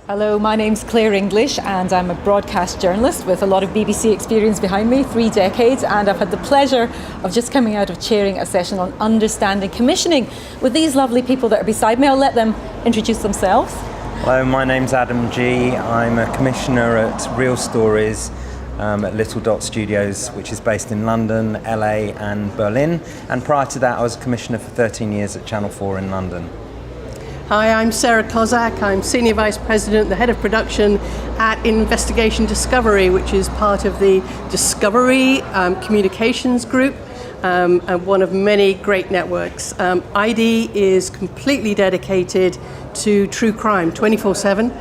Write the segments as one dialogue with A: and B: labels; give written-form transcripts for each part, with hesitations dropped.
A: Hello, my name's Clare English and I'm a broadcast journalist with a lot of BBC experience behind me, 3 decades, and I've had the pleasure of just coming out of chairing a session on understanding commissioning with these lovely people that are beside me. I'll let them introduce themselves.
B: Hello, my name's Adam G. I'm a commissioner at Real Stories at Little Dot Studios, which is based in London, LA and Berlin. And prior to that I was a commissioner for 13 years at Channel 4 in London.
C: Hi, I'm Sara Kozak. I'm Senior Vice President, the Head of Production at Investigation Discovery, which is part of the Discovery Communications Group, and one of many great networks. ID is completely dedicated to true crime 24/7,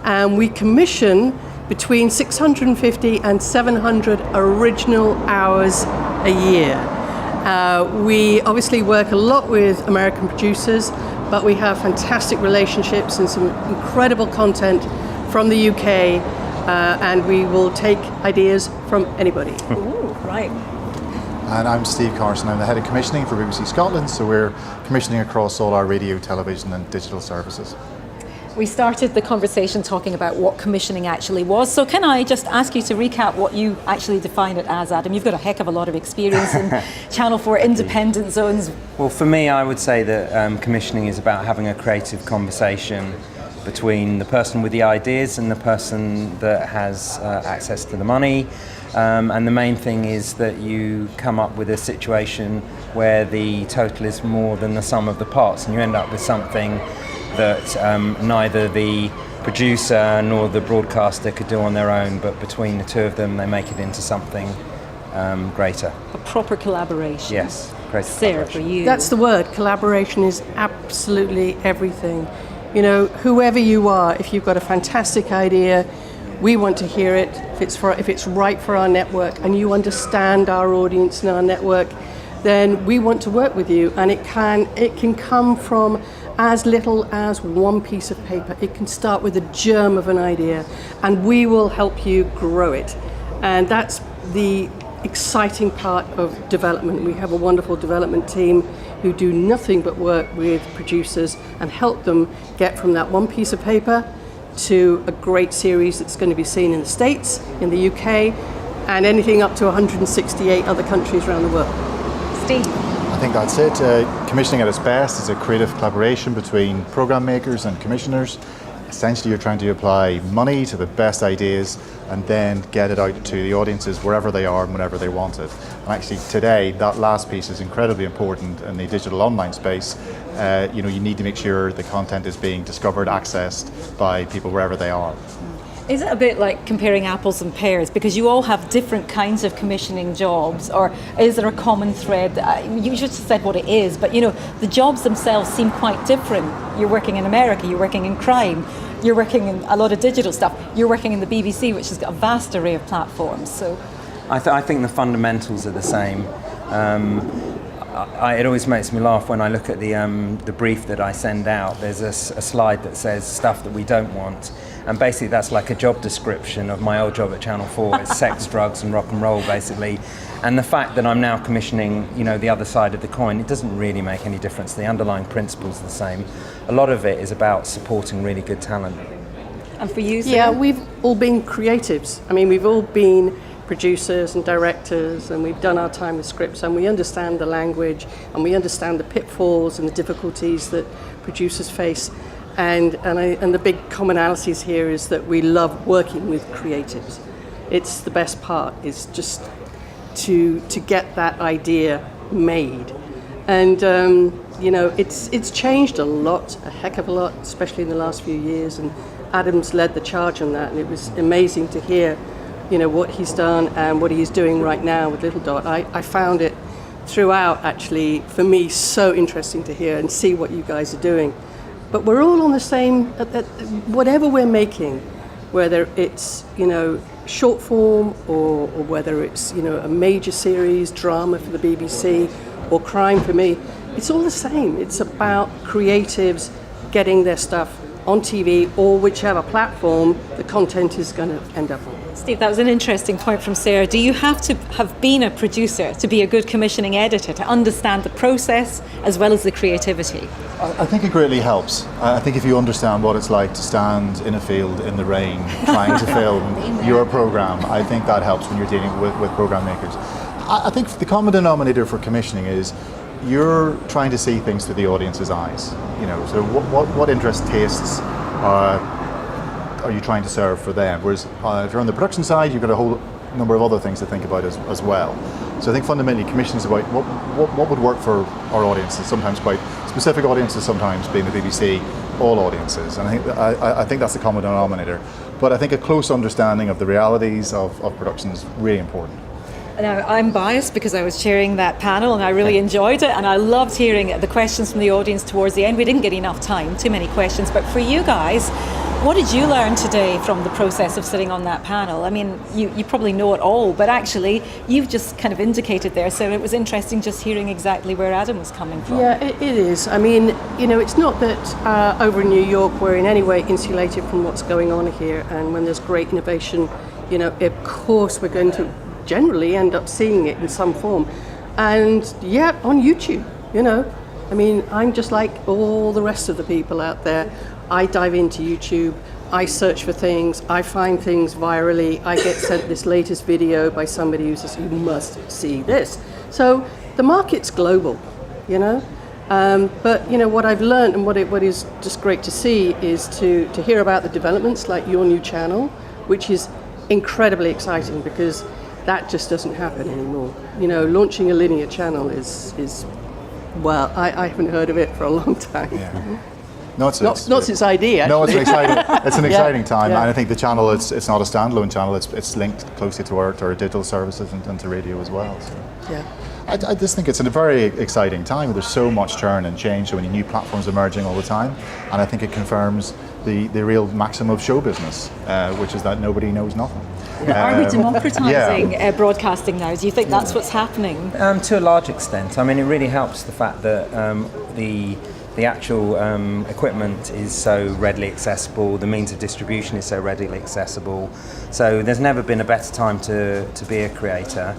C: and we commission between 650 and 700 original hours a year. We obviously work a lot with American producers, but we have fantastic relationships and some incredible content from the UK, and we will take ideas from anybody.
A: Ooh, right.
D: And I'm Steve Carson. I'm the Head of Commissioning for BBC Scotland, so we're commissioning across all our radio, television and digital services.
A: We started the conversation talking about what commissioning actually was, so can I just ask you to recap what you actually define it as, Adam? You've got a heck of a lot of experience in Channel 4 independent zones.
B: Well, for me, I would say that commissioning is about having a creative conversation between the person with the ideas and the person that has access to the money. And the main thing is that you come up with a situation where the total is more than the sum of the parts, and you end up with something that neither the producer nor the broadcaster could do on their own, but between the two of them they make it into something greater.
A: A proper collaboration.
B: Yes, great.
A: Sara, for you.
C: That's the word. Collaboration is absolutely everything. You know, whoever you are, if you've got a fantastic idea, we want to hear it. If it's right for our network and you understand our audience and our network, then we want to work with you. And it can come from as little as one piece of paper. It can start with a germ of an idea, and we will help you grow it. And that's the exciting part of development. We have a wonderful development team who do nothing but work with producers and help them get from that one piece of paper to a great series that's going to be seen in the States, in the UK, and anything up to 168 other countries around the world.
A: Steve.
D: I think that's it. Commissioning at its best is a creative collaboration between programme makers and commissioners. Essentially, you're trying to apply money to the best ideas and then get it out to the audiences wherever they are and whenever they want it. And actually today, that last piece is incredibly important in the digital online space. You need to make sure the content is being discovered, accessed by people wherever they are.
A: Is it a bit like comparing apples and pears, because you all have different kinds of commissioning jobs, or is there a common thread? You just said what it is, but the jobs themselves seem quite different. You're working in America, you're working in crime, you're working in a lot of digital stuff, you're working in the BBC, which has got a vast array of platforms. So
B: I think the fundamentals are the same. It always makes me laugh when I look at the brief that I send out. There's a slide that says stuff that we don't want, and basically that's like a job description of my old job at Channel 4. It's sex, drugs and rock and roll basically. And the fact that I'm now commissioning the other side of the coin, it doesn't really make any difference. The underlying principle's the same. A lot of it is about supporting really good talent.
A: And for you, Sara?
C: Yeah, we've all been creatives. I mean, we've all been producers and directors, and we've done our time with scripts, and we understand the language and we understand the pitfalls and the difficulties that producers face, and the big commonalities here is that we love working with creatives. It's the best part, is just to get that idea made. And it's changed a lot, a heck of a lot, especially in the last few years, and Adam's led the charge on that, and it was amazing to hear what he's done and what he's doing right now with Little Dot. I found it throughout, actually, for me, so interesting to hear and see what you guys are doing. But we're all on the same, whatever we're making, whether it's, short form or whether it's, a major series, drama for the BBC or crime for me, it's all the same. It's about creatives getting their stuff on TV or whichever platform the content is going to end up on.
A: Steve, that was an interesting point from Sara. Do you have to have been a producer to be a good commissioning editor, to understand the process as well as the creativity?
D: I think it greatly helps. I think if you understand what it's like to stand in a field in the rain trying to film your program, I think that helps when you're dealing with program makers. I think the common denominator for commissioning is you're trying to see things through the audience's eyes. You know, so what interest, tastes are you trying to serve for them? Whereas if you're on the production side, you've got a whole number of other things to think about as well. So I think fundamentally commissioning is about what would work for our audiences, sometimes quite specific audiences, sometimes being the BBC, all audiences. And I think that's the common denominator. But I think a close understanding of the realities of production is really important.
A: Now, I'm biased because I was chairing that panel and I really enjoyed it, and I loved hearing the questions from the audience towards the end. We didn't get enough time, too many questions, but for you guys, what did you learn today from the process of sitting on that panel? I mean, you probably know it all, but actually you've just kind of indicated there, so it was interesting just hearing exactly where Adam was coming from.
C: Yeah, it is. I mean, you know, it's not that over in New York we're in any way insulated from what's going on here, and when there's great innovation, you know, of course we're going to generally end up seeing it in some form. And yeah, on YouTube, you know. I mean, I'm just like all the rest of the people out there. I dive into YouTube, I search for things, I find things virally, I get sent this latest video by somebody who says, you must see this. So the market's global, you know. But you know what I've learned, and what is just great to see, is to hear about the developments like your new channel, which is incredibly exciting because that just doesn't happen anymore. You know, launching a linear channel is well, I haven't heard of it for a long time.
D: Yeah. No, it's
C: not since ID. Actually.
D: No, it's an exciting time,
C: yeah.
D: and I think the channel it's not a standalone channel. It's linked closely to our digital services and to radio as well. So.
C: Yeah.
D: I just think it's a very exciting time. There's so much churn and change, so many new platforms emerging all the time, and I think it confirms the real maxim of show business, which is that nobody knows nothing.
A: Are we democratising broadcasting now? Do you think that's what's happening?
B: To a large extent. I mean, it really helps the fact that the actual equipment is so readily accessible, the means of distribution is so readily accessible. So there's never been a better time to be a creator.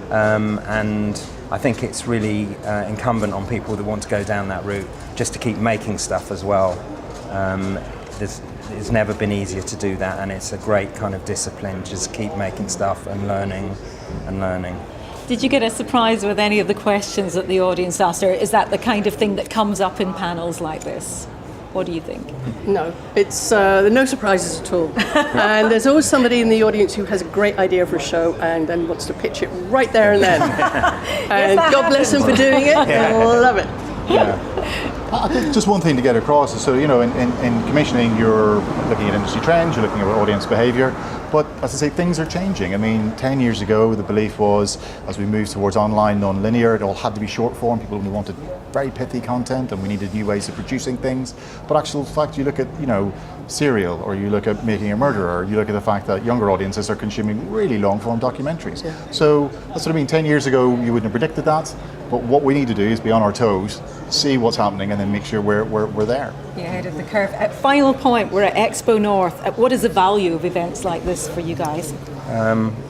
B: And I think it's really incumbent on people that want to go down that route just to keep making stuff as well. It's never been easier to do that, and it's a great kind of discipline, just keep making stuff and learning and learning.
A: Did you get a surprise with any of the questions that the audience asked, or is that the kind of thing that comes up in panels like this? What do you think?
C: No, it's there are no surprises at all. And there's always somebody in the audience who has a great idea for a show and then wants to pitch it right there and then. And
A: yes,
C: God bless them for doing it. I love it.
D: Yeah. I think just one thing to get across is, so, you know, in commissioning, you're looking at industry trends, you're looking at audience behaviour, but as I say, things are changing. I mean, 10 years ago, the belief was, as we moved towards online, non-linear, it all had to be short form. People only wanted very pithy content, and we needed new ways of producing things. But actual fact, you look at, you know, Serial, or you look at Making a Murderer, or you look at the fact that younger audiences are consuming really long-form documentaries. Yeah. So that's what I mean. 10 years ago, you wouldn't have predicted that. But what we need to do is be on our toes, see what's happening, and then make sure we're there.
A: You're ahead of the curve. Final point, we're at XpoNorth. What is the value of events like this for you guys?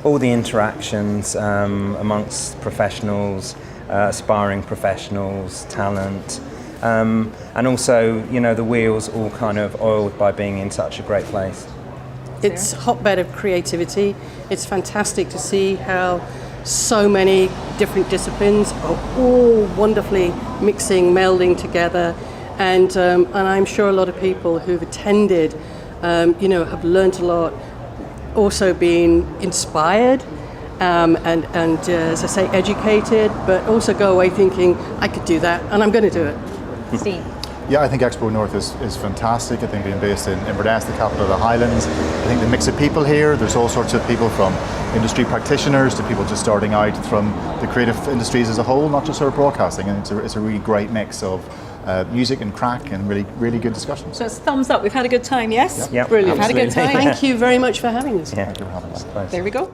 B: All the interactions amongst professionals, aspiring professionals, talent, and also, you know, the wheels all kind of oiled by being in such a great place.
C: It's a hotbed of creativity. It's fantastic to see how so many different disciplines are all wonderfully mixing, melding together, and I'm sure a lot of people who've attended, you know, have learnt a lot, also been inspired, and as I say, educated, but also go away thinking, I could do that, and I'm going to do it.
A: Steve?
D: Yeah, I think XpoNorth is fantastic. I think being based in Inverness, the capital of the Highlands, I think the mix of people here, there's all sorts of people from industry practitioners to people just starting out from the creative industries as a whole, not just sort of broadcasting, and it's a really great mix of music and crack and really good discussions.
A: So it's thumbs up. We've had a good time, yes?
B: Yeah,
C: brilliant.
A: We've had a good time.
C: Thank you very much for having us.
B: Yeah, thank you for having us.
A: There we go.